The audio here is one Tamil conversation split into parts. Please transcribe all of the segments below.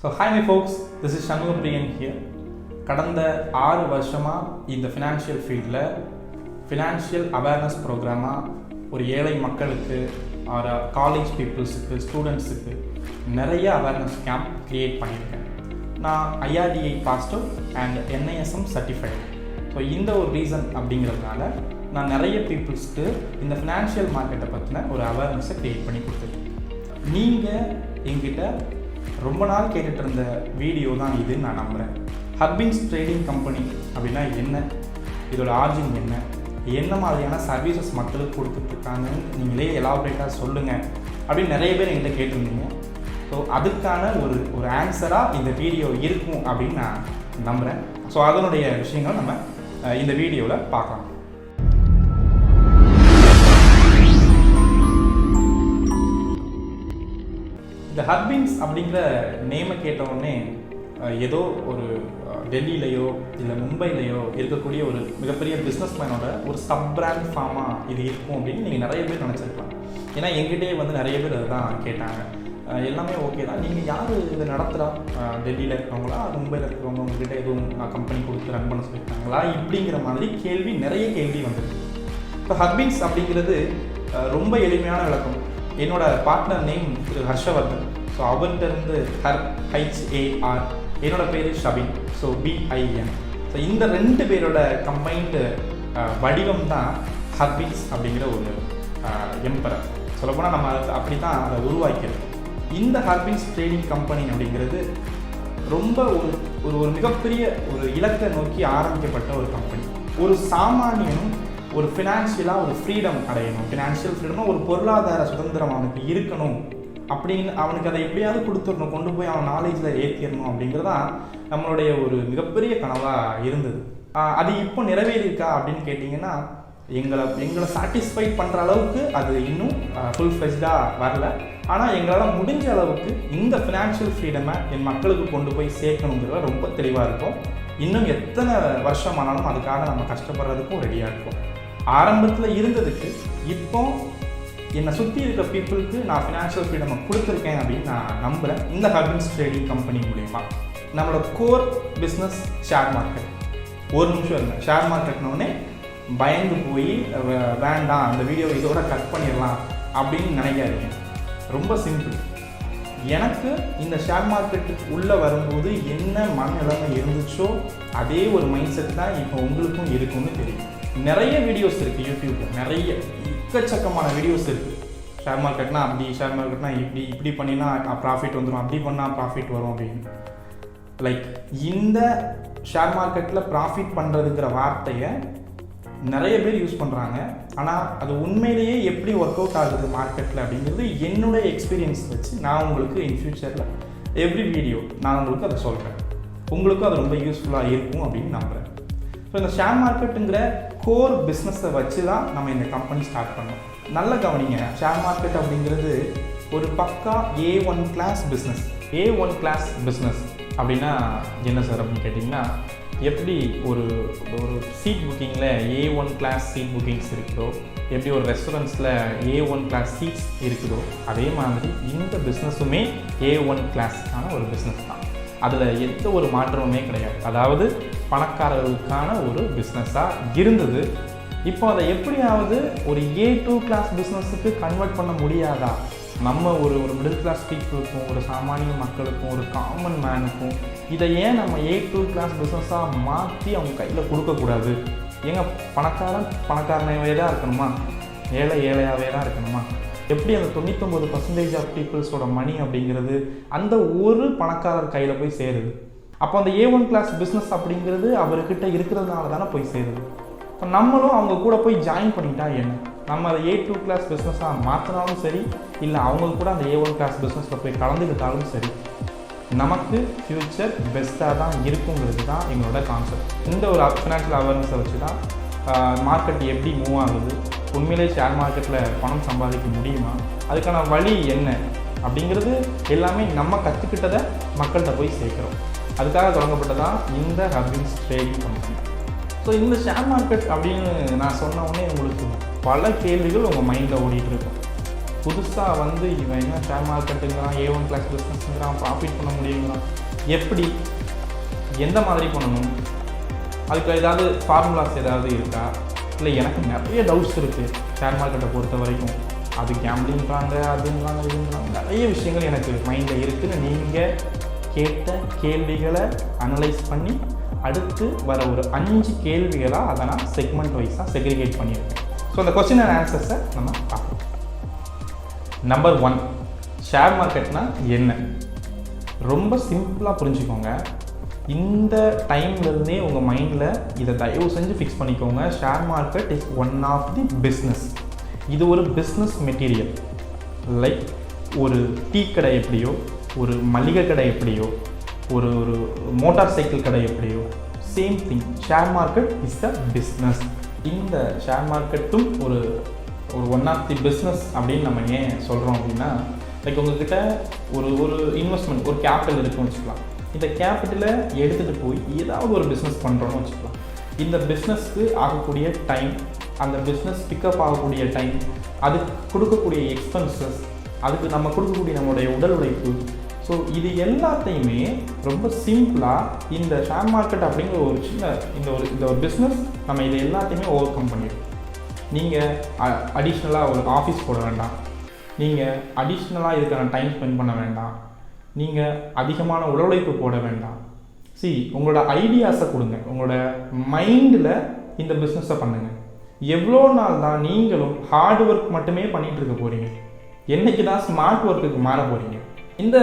So hi my folks, this is Shanmugapriyan here. கடந்த 6 வருஷமாக இந்த ஃபினான்ஷியல் ஃபீல்டில் ஃபினான்ஷியல் அவேர்னஸ் ப்ரோக்ராமாக ஒரு ஏழை மக்களுக்கு ஒரு காலேஜ் பீப்புள்ஸுக்கு ஸ்டூடெண்ட்ஸுக்கு நிறைய அவேர்னஸ் கேம்ப் க்ரியேட் பண்ணியிருக்கேன். நான் IRDA passed and NISM certified. So இந்த ஒரு ரீசன் அப்படிங்கிறதுனால நான் நிறைய பீப்புள்ஸ்க்கு இந்த ஃபினான்ஷியல் மார்க்கெட்டை பற்றின ஒரு அவேர்னஸை க்ரியேட் பண்ணி கொடுத்துருக்கேன். நீங்கள் எங்கிட்ட ரொம்ப நாள் கேட்டுட்டு இருந்த வீடியோ தான் இது. நான் நம்புகிறேன். ஹர்பின்ஸ் ட்ரேடிங் கம்பெனி அப்படின்னா என்ன, இதோட ஆர்ஜின் என்ன மாதிரியான சர்வீசஸ் மக்களுக்கு கொடுத்துட்ருக்காங்கன்னு நீங்களே எலாபரேட்டாக சொல்லுங்கள் அப்படின்னு நிறைய பேர் என்கிட்ட கேட்டிருந்தீங்க. ஸோ அதுக்கான ஒரு ஆன்சராக இந்த வீடியோ இருக்கும் அப்படின்னு நான் நம்புகிறேன். ஸோ அதனுடைய விஷயங்கள் நம்ம இந்த வீடியோவில் பார்க்கலாம். இந்த ஹர்பின்ஸ் அப்படிங்கிற நேமை கேட்டவுடனே ஏதோ ஒரு டெல்லியிலையோ இல்லை மும்பையிலையோ இருக்கக்கூடிய ஒரு மிகப்பெரிய பிஸ்னஸ் மேனோட ஒரு சப் பிராண்ட் ஃபார்மாக இது இருக்கும் அப்படின்னு நீங்கள் நிறைய பேர் நினச்சிருக்கலாம். ஏன்னா எங்கிட்டே நிறைய பேர் அதை தான் கேட்டாங்க. எல்லாமே ஓகே தான், நீங்கள் யார் இதை நடத்துகிறா, டெல்லியில் இருக்கிறவங்களா மும்பையில் இருக்கிறவங்க உங்ககிட்ட எதுவும் கம்பெனி கொடுத்து ரன் பண்ண சொல்லியிருக்காங்களா இப்படிங்கிற மாதிரி நிறைய கேள்வி வந்துருக்கு. இப்போ ஹர்பின்ஸ் அப்படிங்கிறது ரொம்ப எளிமையான விளக்கம். என்னோட பார்ட்னர் நேம் திரு ஹர்ஷவர்தன். ஸோ அவர்கிட்ட இருந்து HAR, என்னோட பேர் ஷபின், ஸோ BIN. ஸோ இந்த ரெண்டு பேரோட கம்பைன்டு வடிவம் தான் ஹர்பின்ஸ் அப்படிங்கிற ஒரு எம்பரர். சொல்லப்போனால் நம்ம அப்படி தான் அதை உருவாக்கிறது. இந்த ஹர்பின்ஸ் ட்ரேடிங் கம்பெனி அப்படிங்கிறது ரொம்ப ஒரு மிகப்பெரிய ஒரு இலக்கை நோக்கி ஆரம்பிக்கப்பட்ட ஒரு கம்பெனி. ஒரு சாமானியனும் ஒரு ஃபினான்ஷியலாக ஒரு ஃப்ரீடம் அடையணும், ஃபினான்ஷியல் ஃப்ரீடம்னா ஒரு பொருளாதார சுதந்திரம் அவனுக்கு இருக்கணும் அப்படின்னு அவனுக்கு அதை எப்படியாவது கொடுத்துடணும், கொண்டு போய் அவன் நாலேஜில் ஏற்றிடணும் அப்படிங்கிறதான் நம்மளுடைய ஒரு மிகப்பெரிய கனவாக இருந்தது. அது இப்போ நிறைவேறியிருக்கா அப்படின்னு கேட்டிங்கன்னா எங்களை சாட்டிஸ்ஃபைட் பண்ணுற அளவுக்கு அது இன்னும் ஃபுல் ஃப்ளெஜ்டாக வரல. ஆனால் எங்களால் முடிஞ்ச அளவுக்கு இந்த ஃபினான்ஷியல் ஃப்ரீடமை என் மக்களுக்கு கொண்டு போய் சேர்க்கணுங்கிறத ரொம்ப தெளிவாக இருக்கும். இன்னும் எத்தனை வருஷம் ஆனாலும் அதுக்காக நம்ம கஷ்டப்படுறதுக்கும் ரெடியாக இருக்கும். ஆரம்பத்தில் இருந்ததுக்கு இப்போ என்னை சுற்றி இருக்க பீப்புளுக்கு நான் ஃபினான்ஷியல் ஃப்ரீடம் கொடுத்துருக்கேன் அப்படின்னு நான் நம்புகிறேன். இந்த ஹர்பின்ஸ் ட்ரேடிங் கம்பெனி மூலமா நம்மளோட கோர் பிஸ்னஸ் ஷேர் மார்க்கெட். ஒரு நிமிஷம் இருங்க, ஷேர் மார்க்கெட்னோடனே பயந்து போய் வேண்டாம் அந்த வீடியோவை இதோட கட் பண்ணிடலாம் அப்படின்னு நினைக்காதீங்க. ரொம்ப சிம்பிள். எனக்கு இந்த ஷேர் மார்க்கெட்டுக்கு உள்ளே வரும்போது என்ன மனநிலைமை இருந்துச்சோ அதே ஒரு மைண்ட் செட் தான் இப்போ உங்களுக்கும் இருக்குன்னு தெரியும். நிறைய வீடியோஸ் இருக்குது யூடியூப்பில், நிறைய எக்கச்சக்கமான வீடியோஸ் இருக்குது. ஷேர் மார்க்கெட்னா அப்படி, ஷேர் மார்க்கெட்னா இப்படி பண்ணினா ப்ராஃபிட் வந்துடும், அப்படி பண்ணால் ப்ராஃபிட் வரும் அப்படின்னு. லைக் இந்த ஷேர் மார்க்கெட்டில் ப்ராஃபிட் பண்ணுறதுங்கிற வார்த்தையை நிறைய பேர் யூஸ் பண்ணுறாங்க. ஆனால் அது உண்மையிலேயே எப்படி ஒர்க் அவுட் ஆகுது மார்க்கெட்டில் அப்படிங்கிறது என்னுடைய எக்ஸ்பீரியன்ஸ் வச்சு நான் உங்களுக்கு இன் ஃபியூச்சரில் எவ்ரி வீடியோ நான் உங்களுக்கு அதை சொல்கிறேன். உங்களுக்கும் அது ரொம்ப யூஸ்ஃபுல்லாக இருக்கும் அப்படின்னு நம்புகிறேன். ஸோ இந்த ஷேர் மார்க்கெட்டுங்கிற கோர் பிஸ்னஸை வச்சு தான் நம்ம இந்த கம்பெனி ஸ்டார்ட் பண்ணோம். நல்ல கவனிங்க, ஷேர் மார்க்கெட் அப்படிங்கிறது ஒரு பக்கா A1 class business. A1 class business அப்படின்னா என்ன சார் அப்படின்னு கேட்டிங்கன்னா, எப்படி ஒரு சீட் புக்கிங்கில் A1 கிளாஸ் சீட் புக்கிங்ஸ் இருக்குதோ, எப்படி ஒரு ரெஸ்டாரண்ட்ஸில் A1 கிளாஸ் சீட்ஸ் இருக்குதோ, அதே மாதிரி இந்த பிஸ்னஸுமே A1 கிளாஸான ஒரு பிஸ்னஸ் தான். அதில் எந்த ஒரு மாற்றமுமே கிடையாது. அதாவது பணக்காரர்களுக்கான ஒரு பிஸ்னஸாக இருந்தது. இப்போ அதை எப்படியாவது ஒரு A2 கிளாஸ் பிஸ்னஸுக்கு கன்வெர்ட் பண்ண முடியாதா? நம்ம ஒரு மிடில் கிளாஸ் பீப்புளுக்கும், ஒரு சாமானிய மக்களுக்கும், ஒரு காமன் மேனுக்கும் இதை ஏன் நம்ம A2 கிளாஸ் பிஸ்னஸாக மாற்றி அவங்க கையில் கொடுக்கக்கூடாது? ஏங்க பணக்காரனாகவே தான் இருக்கணுமா, ஏழையாகவே தான் இருக்கணுமா? எப்படி அந்த 99% ஆஃப் பீப்புள்ஸோட மணி அப்படிங்கிறது அந்த ஒரு பணக்காரர் கையில் போய் சேருது? அப்போ அந்த A1 கிளாஸ் பிஸ்னஸ் அப்படிங்கிறது அவர்கிட்ட இருக்கிறதுனால தானே போய் சேருது. இப்போ நம்மளும் அவங்க கூட போய் ஜாயின் பண்ணிட்டா என்ன? நம்ம அதை A2 கிளாஸ் பிஸ்னஸாக மாற்றினாலும் சரி, இல்லை அவங்க கூட அந்த A1 கிளாஸ் பிஸ்னஸில் போய் கலந்துக்கிட்டாலும் சரி, நமக்கு ஃப்யூச்சர் பெஸ்ட்டாக தான் இருக்குங்கிறது தான் எங்களோட கான்செப்ட். இந்த ஒரு ஃபினான்ஷியல் அவேர்னஸை வச்சு தான் மார்க்கெட் எப்படி மூவ் ஆகுது, உண்மையிலே ஷேர் மார்க்கெட்டில் பணம் சம்பாதிக்க முடியுமா, அதுக்கான வழி என்ன அப்படிங்கிறது எல்லாமே நம்ம கற்றுக்கிட்டதை மக்கள்கிட்ட போய் சேர்க்குறோம். அதுக்காக தொடங்கப்பட்டதான் இந்த ஹர்பின்ஸ் ட்ரேடிங் கம்பெனி. ஸோ இந்த ஷேர் மார்க்கெட் அப்படின்னு நான் சொன்ன உடனே உங்களுக்கு பல கேள்விகள் உங்கள் மைண்டில் ஓடிட்டு இருக்கும். புதுசாக வந்து இவன் என்ன ஷேர் மார்க்கெட்டுங்கிறான், A1 கிளாஸ் பிஸ்னஸ்ங்கிறான், ப்ராஃபிட் பண்ண முடியுங்கிறான். எப்படி, எந்த மாதிரி பண்ணணும், அதுக்கு ஏதாவது ஃபார்முலாஸ் ஏதாவது இருக்கா? இல்லை எனக்கு நிறைய டவுட்ஸ் இருக்குது ஷேர் மார்க்கெட்டை பொறுத்த வரைக்கும். அது கேம்பிளிங்கிறாங்க, அதுங்கிறாங்க, இதுங்கிறாங்க, நிறைய விஷயங்கள் எனக்கு மைண்டில் இருக்குதுன்னு நீங்கள் கேட்ட கேள்விகளை அனலைஸ் பண்ணி அடுத்து வர ஒரு 5 கேள்விகளாக அதை நான் செக்மெண்ட் வைஸாக செக்ரிகேட் பண்ணியிருக்கேன். ஸோ அந்த கொஸ்டின் அண்ட் ஆன்சர்ஸை நம்ம பார்ப்போம். நம்பர் 1, ஷேர் மார்க்கெட்னா என்ன? ரொம்ப சிம்பிளாக புரிஞ்சுக்கோங்க. இந்த டைம்லேருந்தே உங்கள் மைண்டில் இதை தயவு செஞ்சு ஃபிக்ஸ் பண்ணிக்கோங்க. Share market is one of the business. இது ஒரு பிஸ்னஸ் மெட்டீரியல். லைக் ஒரு டீ கடை எப்படியோ, ஒரு மளிகை கடை எப்படியோ, ஒரு மோட்டார் சைக்கிள் கடை எப்படியோ, same thing share market is the business. இந்த ஷேர் மார்க்கெட்டும் ஒரு ஒன் ஆஃப் தி பிஸ்னஸ் அப்படின்னு நம்ம ஏன் சொல்கிறோம் அப்படின்னா, லைக் உங்கள்கிட்ட ஒரு இன்வெஸ்ட்மெண்ட், ஒரு கேபிட்டல் இருக்குன்னு வச்சுக்கலாம். இந்த கேபிட்டலை எடுத்துகிட்டு போய் ஏதாவது ஒரு பிஸ்னஸ் பண்ணுறோன்னு வச்சுக்கலாம். இந்த பிஸ்னஸ்க்கு ஆகக்கூடிய டைம், அந்த பிஸ்னஸ் பிக்கப் ஆகக்கூடிய டைம், அதுக்கு கொடுக்கக்கூடிய எக்ஸ்பென்சஸ், அதுக்கு நம்ம கொடுக்கக்கூடிய நம்மளுடைய உடல் உழைப்பு, ஸோ இது எல்லாத்தையுமே ரொம்ப சிம்பிளாக இந்த ஷேர் மார்க்கெட் அப்படிங்கிற ஒரு சின்ன இந்த ஒரு பிஸ்னஸ் நம்ம இதை எல்லாத்தையுமே ஓவர் கம் பண்ணிடும். நீங்கள் அடிஷ்னலாக ஒரு ஆஃபீஸ் போட வேண்டாம், நீங்கள் அடிஷ்னலாக இதுக்கான டைம் ஸ்பெண்ட் பண்ண வேண்டாம், நீங்கள் அதிகமான உழைப்பு போட வேண்டாம். உங்களோட ஐடியாஸை கொடுங்க, உங்களோட மைண்டில் இந்த பிஸ்னஸை பண்ணுங்கள். எவ்வளோ நாள் தான் நீங்களும் ஹார்ட் ஒர்க் மட்டுமே பண்ணிகிட்டு இருக்க போகிறீங்க? என்றைக்கு தான் ஸ்மார்ட் ஒர்க்குக்கு மாற போகிறீங்க? இந்த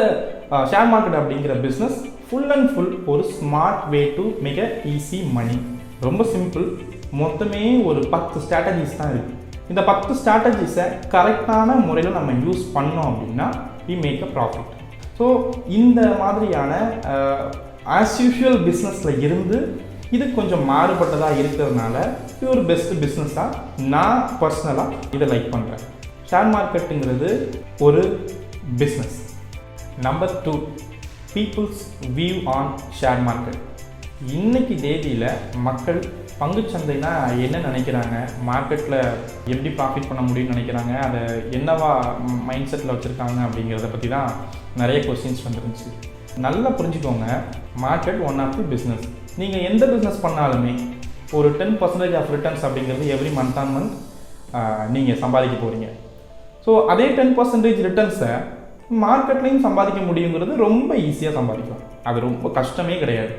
ஷேர் மார்க்கெட் அப்படிங்கிற பிஸ்னஸ் ஃபுல் அண்ட் ஃபுல் ஒரு smart way to make a easy money. ரொம்ப சிம்பிள். மொத்தமே ஒரு 10 ஸ்ட்ராட்டஜிஸ் தான் இருக்குது. இந்த 10 ஸ்ட்ராட்டஜிஸை கரெக்டான முறையில் நம்ம யூஸ் பண்ணோம் அப்படின்னா we make a profit. So இந்த மாதிரியான ஆஸ் யூஷுவல் பிஸ்னஸில் இருந்து இது கொஞ்சம் மாறுபட்டதாக இருக்கிறதுனால இது ஒரு பெஸ்ட் பிஸ்னஸாக நான் பர்சனலாக இதை லைக் பண்ணுறேன். ஷேர் மார்க்கெட்டுங்கிறது ஒரு business. Number 2, peoples view on share market. இன்றைக்கி தேதியில் மக்கள் பங்குச்சந்தைனா என்ன நினைக்கிறாங்க, மார்க்கெட்டில் எப்படி ப்ராஃபிட் பண்ண முடியும்னு நினைக்கிறாங்க, அதை என்னவா மைண்ட் செட்டில் வச்சுருக்காங்க அப்படிங்கிறத பற்றி தான் நிறைய கொஸ்டின்ஸ் வந்துருந்துச்சு. நல்லா புரிஞ்சுக்கோங்க, market one of the business. நீங்கள் எந்த பிஸ்னஸ் பண்ணாலுமே ஒரு 10% ஆஃப் ரிட்டர்ன்ஸ் அப்படிங்கிறது எவ்ரி மந்த் ஆன் மந்த் நீங்கள் சம்பாதிக்க போகிறீங்க. ஸோ அதே 10% ரிட்டர்ன்ஸை மார்க்கெட்லேயும் சம்பாதிக்க முடியுங்கிறது ரொம்ப ஈஸியாக சம்பாதிக்கலாம். அது ரொம்ப கஷ்டமே கிடையாது.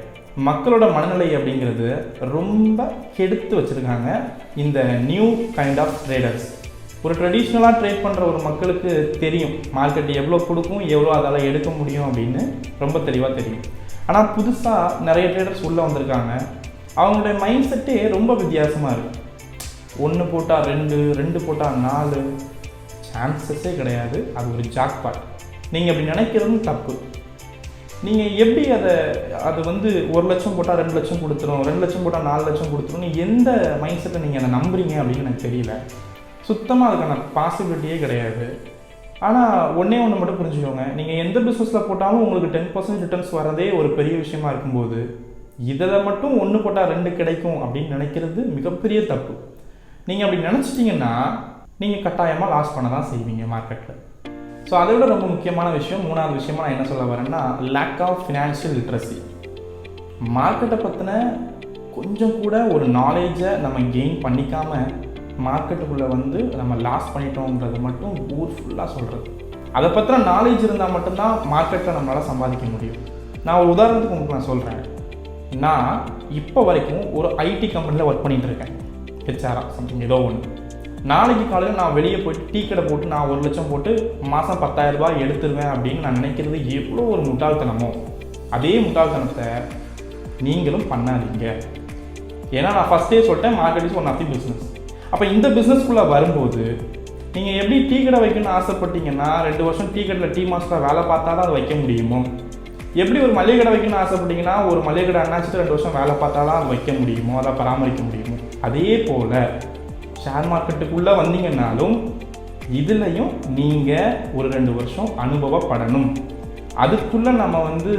மக்களோட மனநிலை அப்படிங்கிறது ரொம்ப கெடுத்து வச்சுருக்காங்க இந்த நியூ கைண்ட் ஆஃப் ட்ரேடர்ஸ். ஒரு ட்ரெடிஷ்னலாக ட்ரேட் பண்ணுற ஒரு மக்களுக்கு தெரியும் மார்க்கெட் எவ்வளோ கொடுக்கும், எவ்வளோ அதால் எடுக்க முடியும் அப்படின்னு ரொம்ப தெளிவாக தெரியும். ஆனால் புதுசாக நிறைய ட்ரேடர்ஸ் உள்ளே வந்திருக்காங்க. அவங்களுடைய மைண்ட் செட்டே ரொம்ப வித்தியாசமாக இருக்குது. 1 போட்டால் 2, 2 போட்டால் 4, சான்சஸே கிடையாது. அது ஒரு ஜாக்பாட். நீங்கள் அப்படி நினைக்கிறதும் தப்பு. நீங்கள் எப்படி அது வந்து 1 லட்சம் போட்டால் 2 லட்சம் கொடுத்துரும், 2 லட்சம் போட்டால் 4 லட்சம் கொடுத்துரும், நீங்கள் எந்த மைண்ட் செட்டை நீங்கள் அதை நம்புறீங்க அப்படின்னு எனக்கு தெரியல. சுத்தமாக அதுக்கான பாசிபிலிட்டியே கிடையாது. ஆனால் ஒன்றே ஒன்று மட்டும் புரிஞ்சுக்கோங்க, நீங்கள் எந்த பிஸ்னஸில் போட்டாலும் உங்களுக்கு 10% ரிட்டர்ன்ஸ் வரதே ஒரு பெரிய விஷயமா இருக்கும்போது இதில் மட்டும் 1 போட்டால் 2 கிடைக்கும் அப்படின்னு நினைக்கிறது மிகப்பெரிய தப்பு. நீங்கள் அப்படி நினச்சிட்டிங்கன்னா நீங்கள் கட்டாயமாக லாஸ் பண்ண தான் செய்வீங்க மார்க்கெட்டில். ஸோ அதை விட ரொம்ப முக்கியமான விஷயம், 3வது விஷயமாக நான் என்ன சொல்ல வரேன்னா, லேக் ஆஃப் ஃபினான்ஷியல் லிட்ரஸி. மார்க்கெட்டை பற்றின கொஞ்சம் கூட ஒரு நாலேஜை நம்ம கெயின் பண்ணிக்காமல் மார்க்கெட்டுக்குள்ளே வந்து நம்ம லாஸ் பண்ணிட்டோன்றது மட்டும் ஊர் ஃபுல்லாக சொல்கிறது. அதை பற்றின நாலேஜ் இருந்தால் மட்டும்தான் மார்க்கெட்டில் நம்மளால் சம்பாதிக்க முடியும். நான் ஒரு உதாரணத்துக்கு உங்களுக்கு நான் சொல்கிறேன். நான் இப்போ வரைக்கும் ஒரு ஐடி கம்பெனியில் ஒர்க் பண்ணிகிட்டு இருக்கேன், ஹெச்ஆரா சம்திங் ஏதோ ஒன்று. நாளைக்கு காலையில் நான் வெளியே போய்ட்டு டீ கடை போட்டு நான் 1 லட்சம் போட்டு மாதம் 10,000 ரூபாய் எடுத்துருவேன் அப்படின்னு நான் நினைக்கிறது எவ்வளோ ஒரு முட்டாள்தனமோ அதே முட்டாள்தனத்தை நீங்களும் பண்ணாதீங்க. ஏன்னா நான் ஃபஸ்ட்டே சொல்லிட்டேன், market is one of the business. அப்போ இந்த பிஸ்னஸ்குள்ளே வரும்போது நீங்கள் எப்படி டீ கடை வைக்கணும்னு ஆசைப்பட்டீங்கன்னா 2 வருஷம் டீ கடையில் டீ மாஸ்டராக வேலை பார்த்தா தான் அதை வைக்க முடியுமோ, எப்படி ஒரு மளிகை கடை வைக்கணும்னு ஆசைப்பட்டீங்கன்னா ஒரு மளிகை கடை அண்ணாச்சிட்டு 2 வருஷம் வேலை பார்த்தா தான் அதை வைக்க முடியுமோ, அதை பராமரிக்க முடியுமோ, அதே போல் ஷேர் மார்க்கெட்டுக்குள்ளே வந்தீங்கன்னாலும் இதுலையும் நீங்கள் ஒரு 2 வருஷம் அனுபவப்படணும். அதுக்குள்ளே நம்ம வந்து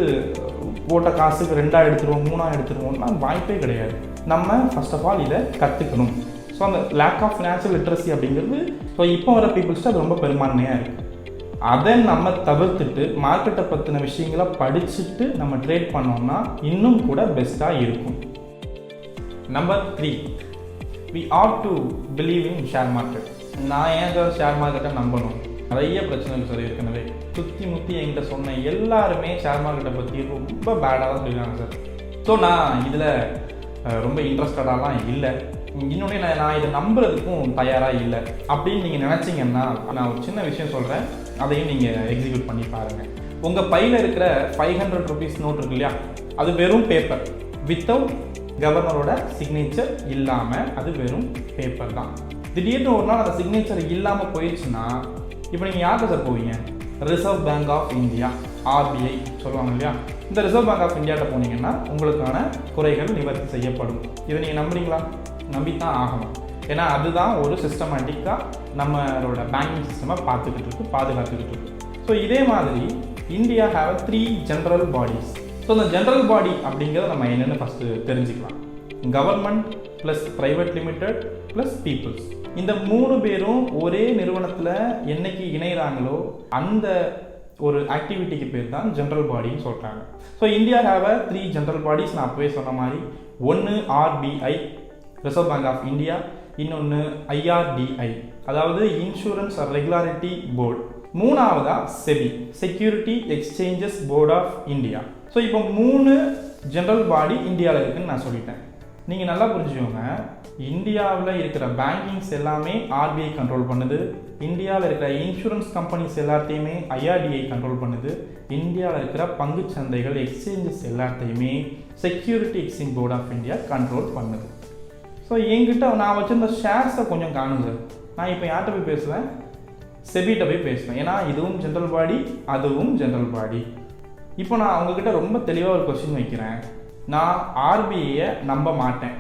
போட்ட காசுக்கு 2ஆக எடுத்துருவோம் 3ஆக எடுத்துருவோம்னா வாய்ப்பே கிடையாது. நம்ம ஃபர்ஸ்ட் ஆஃப் ஆல் இதை கற்றுக்கணும். ஸோ அந்த லேக் ஆஃப் ஃபினான்ஷியல் லிட்ரஸி அப்படிங்கிறது ஸோ இப்போ வர பீப்புள்ஸ்ட்டு அது ரொம்ப பெரும்பான்மையாக இருக்குது. அதை நம்ம தவிர்த்துட்டு மார்க்கெட்டை பற்றின விஷயங்களை படிச்சுட்டு நம்ம ட்ரேட் பண்ணோம்னா இன்னும் கூட பெஸ்ட்டாக இருக்கும். Number 3, we ought to believe in share market. நான் ஏன் சார் ஷேர் மார்க்கெட்டை நம்பணும்? நிறைய பிரச்சனைகள் சார் ஏற்கனவே சுற்றி முற்றி என்கிட்ட சொன்ன எல்லாருமே ஷேர் மார்க்கெட்டை பற்றி ரொம்ப பேடாக தான் சொல்லிடுறாங்க சார். ஸோ நான் இதில் ரொம்ப இன்ட்ரெஸ்டடாலாம் இல்லை. இன்னொன்று நான் இதை நம்புறதுக்கும் தயாராக இல்லை அப்படின்னு நீங்கள் நினச்சிங்கன்னா நான் ஒரு சின்ன விஷயம் சொல்கிறேன், அதையும் நீங்கள் எக்ஸிக்யூட் பண்ணி பாருங்கள். உங்கள் பையில் இருக்கிற 500 rupees நோட் இருக்கு இல்லையா, அது வெறும் பேப்பர், வித்தவுட் கவர்னரோட சிக்னேச்சர் இல்லாமல் அது வெறும் பேப்பர் தான். திடீர்னு ஒரு நாள் அந்த சிக்னேச்சர் இல்லாமல் போயிடுச்சுன்னா இப்போ நீங்கள் யார்கிட்ட சார் போவீங்க? Reserve Bank of India, RBI சொல்லுவாங்க இல்லையா, இந்த ரிசர்வ் பேங்க் ஆஃப் இந்தியாட்ட போனீங்கன்னா உங்களுக்கான குறைகள் நிவர்த்தி செய்யப்படும். இதை நீங்கள் நம்புறீங்களா? நம்பித்தான் ஆகணும். ஏன்னா அதுதான் ஒரு சிஸ்டமேட்டிக்காக நம்மளோட பேங்கிங் சிஸ்டமை பாதுகாத்துக்கிட்டு இருக்கு. ஸோ இதே மாதிரி India have 3 general bodies. So இந்த ஜென்ரல் பாடி அப்படிங்கிறத நம்ம என்னென்னு ஃபஸ்ட்டு தெரிஞ்சுக்கலாம். Government plus private limited plus peoples, இந்த 3 பேரும் ஒரே நிறுவனத்தில் என்னைக்கு இணைகிறாங்களோ அந்த ஒரு ஆக்டிவிட்டிக்கு பேர் தான் ஜென்ரல் பாடின்னு சொல்கிறாங்க. So India have 3 general bodies. நான் அப்பவே சொன்ன மாதிரி, ஒன்று RBI Reserve Bank of India, இன்னொன்று IRDI அதாவது இன்சூரன்ஸ் ரெகுலாரிட்டி போர்டு, மூணாவதா SEBI security exchanges board of India. So இப்போ 3 ஜென்ரல் பாடி இந்தியாவில் இருக்குன்னு நான் சொல்லிட்டேன். நீங்கள் நல்லா புரிஞ்சுக்கோங்க, இந்தியாவில் இருக்கிற பேங்கிங்ஸ் எல்லாமே RBI கண்ட்ரோல் பண்ணுது, இந்தியாவில் இருக்கிற இன்சூரன்ஸ் கம்பெனிஸ் எல்லாத்தையுமே IRDI கண்ட்ரோல் பண்ணுது, இந்தியாவில் இருக்கிற பங்கு சந்தைகள் எக்ஸ்சேஞ்சஸ் எல்லாத்தையுமே security exchange board of India control பண்ணுது. ஸோ என்கிட்ட நான் வச்சுருந்த ஷேர்ஸை கொஞ்சம் காணும் சார். நான் இப்போ யார்கிட்ட போய் பேசுவேன்? செபிகிட்ட போய் பேசுவேன். ஏன்னா இதுவும் ஜென்ரல் பாடி, அதுவும் ஜென்ரல் பாடி. இப்போ நான் அவங்கக்கிட்ட ரொம்ப தெளிவாக ஒரு கொஸ்டின் வைக்கிறேன். நான் RBIயை நம்ப மாட்டேன்.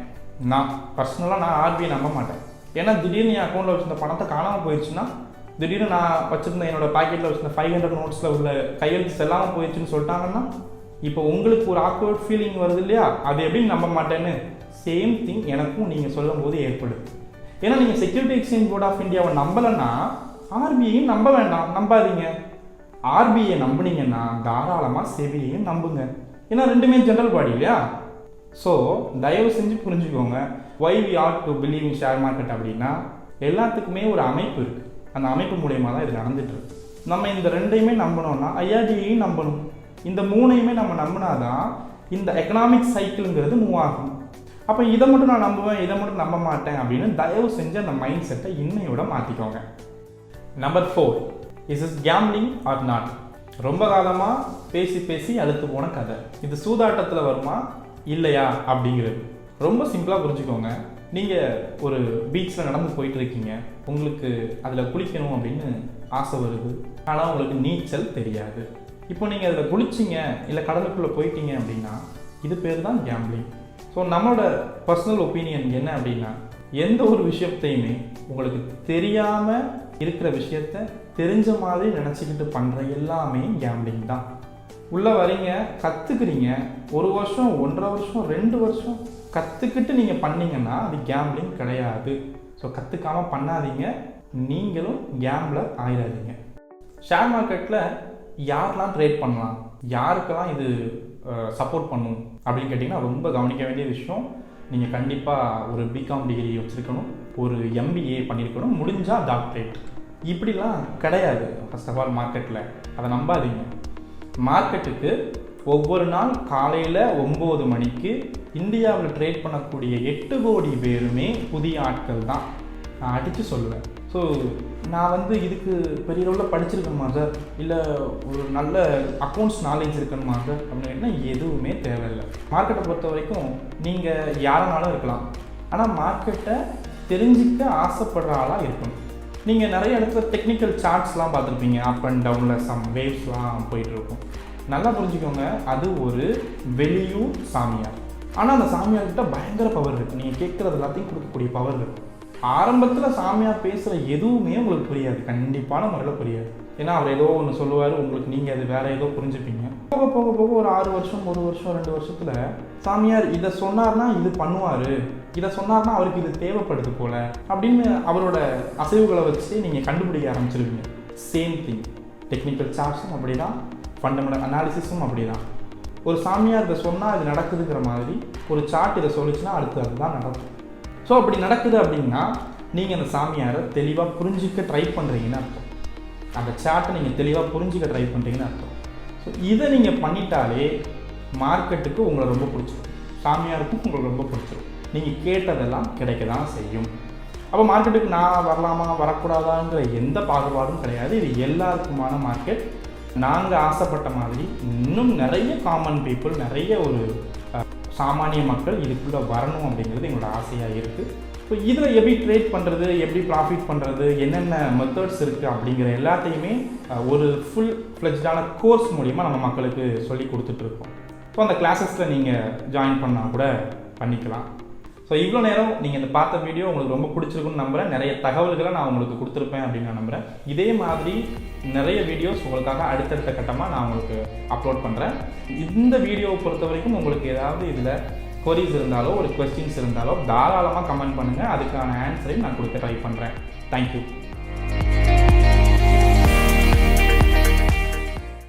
நான் பர்சனலாக RBI நம்ப மாட்டேன். ஏன்னா திடீர்னு என் அக்கௌண்ட்டில் வச்சுருந்த பணத்தை காணாமல் போயிடுச்சுன்னா, திடீர்னு நான் வச்சுருந்த என்னோட பாக்கெட்டில் வச்சுருந்த 500 நோட்ஸில் உள்ள கையெழுத்து செல்லாமல் போயிடுச்சுன்னு சொல்லிட்டாங்கன்னா, இப்போ உங்களுக்கு ஒரு ஆக்வர்ட் ஃபீலிங் வருது இல்லையா, அது எப்படி நம்ப மாட்டேன்னு சேம் திங் எனக்கும் நீங்கள் சொல்லும் போது ஏற்படுது. ஏன்னா நீங்கள் செக்யூரிட்டி எக்ஸ்சேஞ்ச் போர்ட் ஆஃப் இந்தியாவை நம்பலைன்னா RBIயும் நம்ப வேண்டாம், நம்பாதீங்க. RBIயை நம்புனீங்கன்னா தாராளமாக செபியையும் நம்புங்க. ஏன்னா ரெண்டுமே ஜென்ரல் பாடி இல்லையா. ஸோ தயவு செஞ்சு புரிஞ்சுக்கோங்க, why we ought to believe in share market அப்படின்னா எல்லாத்துக்குமே ஒரு அமைப்பு இருக்குது. அந்த அமைப்பு மூலயமா தான் இது நடந்துட்டு இருக்கு. நம்ம இந்த ரெண்டையுமே நம்பணும்னா IRDIயையும் நம்பணும். இந்த 3ஐயுமே நம்ம நம்பினாதான் இந்த எக்கனாமிக் சைக்கிள்ங்கிறது மூவ் ஆகும். அப்போ இதை மட்டும் நான் நம்புவேன், இதை மட்டும் நம்ப மாட்டேன் அப்படின்னு தயவு செஞ்சு அந்த மைண்ட் செட்டை இன்னையோட மாற்றிக்கோங்க. Number 4, is is gambling or not? ரொம்ப காலமாக பேசி அழுத்து போன கதை. இது சூதாட்டத்தில் வருமா இல்லையா அப்படிங்கிறது ரொம்ப சிம்பிளாக புரிஞ்சுக்கோங்க. நீங்கள் ஒரு பீச்சில் நடந்து போயிட்டு இருக்கீங்க, உங்களுக்கு அதில் குளிக்கணும் அப்படின்னு ஆசை வருது, ஆனால் உங்களுக்கு நீச்சல் தெரியாது. இப்போ நீங்கள் அதில் குளிச்சிங்க இல்லை கடலுக்குள்ளே போயிட்டீங்க அப்படின்னா இது பேர் தான் கேம்லிங். ஸோ நம்மளோட பர்சனல் ஒப்பீனியன் என்ன அப்படின்னா, எந்த ஒரு விஷயத்தையுமே உங்களுக்கு தெரியாமல் இருக்கிற விஷயத்த தெரிஞ்ச மாதிரி நினச்சிக்கிட்டு பண்ணுற எல்லாமே கேம்லிங் தான். உள்ளே வரீங்க, கற்றுக்குறீங்க, 1 வருஷம் 1.5 வருஷம் 2 வருஷம் கற்றுக்கிட்டு நீங்கள் பண்ணீங்கன்னா அது கேம்லிங் கிடையாது. ஸோ கற்றுக்காமல் பண்ணாதீங்க, நீங்களும் கேம்லர் ஆயிடாதீங்க. ஷேர் மார்க்கெட்டில் யாரெல்லாம் ட்ரேட் பண்ணலாம், யாருக்கெல்லாம் இது சப்போர்ட் பண்ணும் அப்படின்னு கேட்டிங்கன்னா ரொம்ப கவனிக்க வேண்டிய விஷயம். நீங்கள் கண்டிப்பாக ஒரு பிகாம் டிகிரி வச்சுருக்கணும், ஒரு MBA பண்ணியிருக்கணும், முடிஞ்சால் டாக்டரேட். இப்படிலாம் கிடையாது. ஃபர்ஸ்ட் ஆஃப் ஆல் மார்க்கெட்டில் அதை நம்பாதீங்க. மார்க்கெட்டுக்கு ஒவ்வொரு நாள் காலையில் 9 மணிக்கு இந்தியாவில் ட்ரேட் பண்ணக்கூடிய 8 கோடி பேருமே புதிய ஆட்கள் தான். நான் அடித்து சொல்லுவேன். ஸோ நான் இதுக்கு பெரிய அளவில் படிச்சிருக்கணுமா சார், இல்லை ஒரு நல்ல அக்கௌண்ட்ஸ் நாலேஜ் இருக்கணுமா சார் அப்படின்னா எதுவுமே தேவையில்லை. மார்க்கெட்டை பொறுத்த வரைக்கும் நீங்கள் யாருனாலும் இருக்கலாம், ஆனால் மார்க்கெட்டை தெரிஞ்சிக்க ஆசைப்படுற ஆளாக இருக்கணும். நீங்கள் நிறைய இடத்துல டெக்னிக்கல் சார்ட்ஸ்லாம் பார்த்துருப்பீங்க, அப் அண்ட் டவுனில் சம் வேவ்ஸ்லாம் போயிட்டுருக்கும். நல்லா புரிஞ்சுக்கோங்க, அது ஒரு வெளியூர் சாமியார். ஆனால் அந்த சாமியார்கிட்ட பயங்கர பவர் இருக்குது, நீங்கள் கேட்குறது எல்லாத்தையும் கொடுக்கக்கூடிய பவர் இருக்குது. ஆரம்பத்தில் சாமியார் பேசுகிற எதுவுமே உங்களுக்கு புரியாது, கண்டிப்பான முறையில் புரியாது. ஏன்னா அவர் ஏதோ ஒன்று சொல்லுவார், உங்களுக்கு நீங்கள் அது வேறு ஏதோ புரிஞ்சுப்பீங்க. போக போக போக ஒரு 6 வருஷம் 1 வருஷம் 2 வருஷத்தில் சாமியார் இதை சொன்னார்னா இது பண்ணுவார், இதை சொன்னார்னா அவருக்கு இது தேவைப்படுது போல் அப்படின்னு அவரோட அசைவுகளை வச்சு நீங்கள் கண்டுபிடிக்க ஆரம்பிச்சிருவீங்க. சேம் திங், டெக்னிக்கல் சார்ட்ஸும் அப்படி தான், ஃபண்டமெண்டல் அனாலிசிஸும் அப்படி தான். ஒரு சாமியார் இதை சொன்னால் இது நடக்குதுங்கிற மாதிரி ஒரு சார்ட் இதை சொல்லிச்சுன்னா அடுத்து அதுதான் நடக்கும். ஸோ அப்படி நடக்குது அப்படின்னா நீங்கள் அந்த சாமியாரை தெளிவாக புரிஞ்சிக்க ட்ரை பண்ணுறீங்கன்னு அர்த்தம். அந்த சார்ட்டை நீங்கள் தெளிவாக புரிஞ்சிக்க ட்ரை பண்ணுறீங்கன்னு அர்த்தம். ஸோ இதை நீங்கள் பண்ணிட்டாலே மார்க்கெட்டுக்கு உங்களை ரொம்ப பிடிச்சிடும், சாமியாருக்கும் உங்களுக்கு ரொம்ப பிடிச்சிடும். நீங்கள் கேட்டதெல்லாம் கிடைக்க தான் செய்யும். அப்போ மார்க்கெட்டுக்கு நான் வரலாமா வரக்கூடாதாங்கிற எந்த பாகுபாடும் கிடையாது. இது எல்லாருக்குமான மார்க்கெட். நாங்கள் ஆசைப்பட்ட மாதிரி இன்னும் நிறைய காமன் பீப்புள், நிறைய ஒரு சாமானிய மக்கள் இதுக்குள்ளே வரணும் அப்படிங்கிறது எங்களோட ஆசையாக இருக்குது. ஸோ இதில் எப்படி ட்ரேட் பண்ணுறது, எப்படி ப்ராஃபிட் பண்ணுறது, என்னென்ன மெத்தட்ஸ் இருக்குது அப்படிங்கிற எல்லாத்தையுமே ஒரு ஃபுல் ஃப்ளெஜ்டான கோர்ஸ் மூலிமா நம்ம மக்களுக்கு சொல்லி கொடுத்துட்ருக்கோம். ஸோ அந்த கிளாஸஸில் நீங்கள் ஜாயின் பண்ணால் கூட பண்ணிக்கலாம். ஸோ இவ்வளோ நேரம் நீங்கள் இந்த பார்த்த வீடியோ உங்களுக்கு ரொம்ப பிடிச்சிருக்குன்னு நம்புகிறேன். நிறைய தகவல்களை நான் உங்களுக்கு கொடுத்துருப்பேன் அப்படின்னு நான் நம்புகிறேன். இதே மாதிரி நிறைய வீடியோஸ் உங்களுக்காக அடுத்தடுத்த கட்டமாக நான் உங்களுக்கு அப்லோட் பண்ணுறேன். இந்த வீடியோவை பொறுத்த வரைக்கும் உங்களுக்கு ஏதாவது இதில் கொரிஸ் இருந்தாலோ ஒரு கொஸ்டின்ஸ் இருந்தாலோ தாராளமாக கமெண்ட் பண்ணுங்கள். அதுக்கான ஆன்சரையும் நான் கொடுக்க ட்ரை பண்ணுறேன். தேங்க்யூ.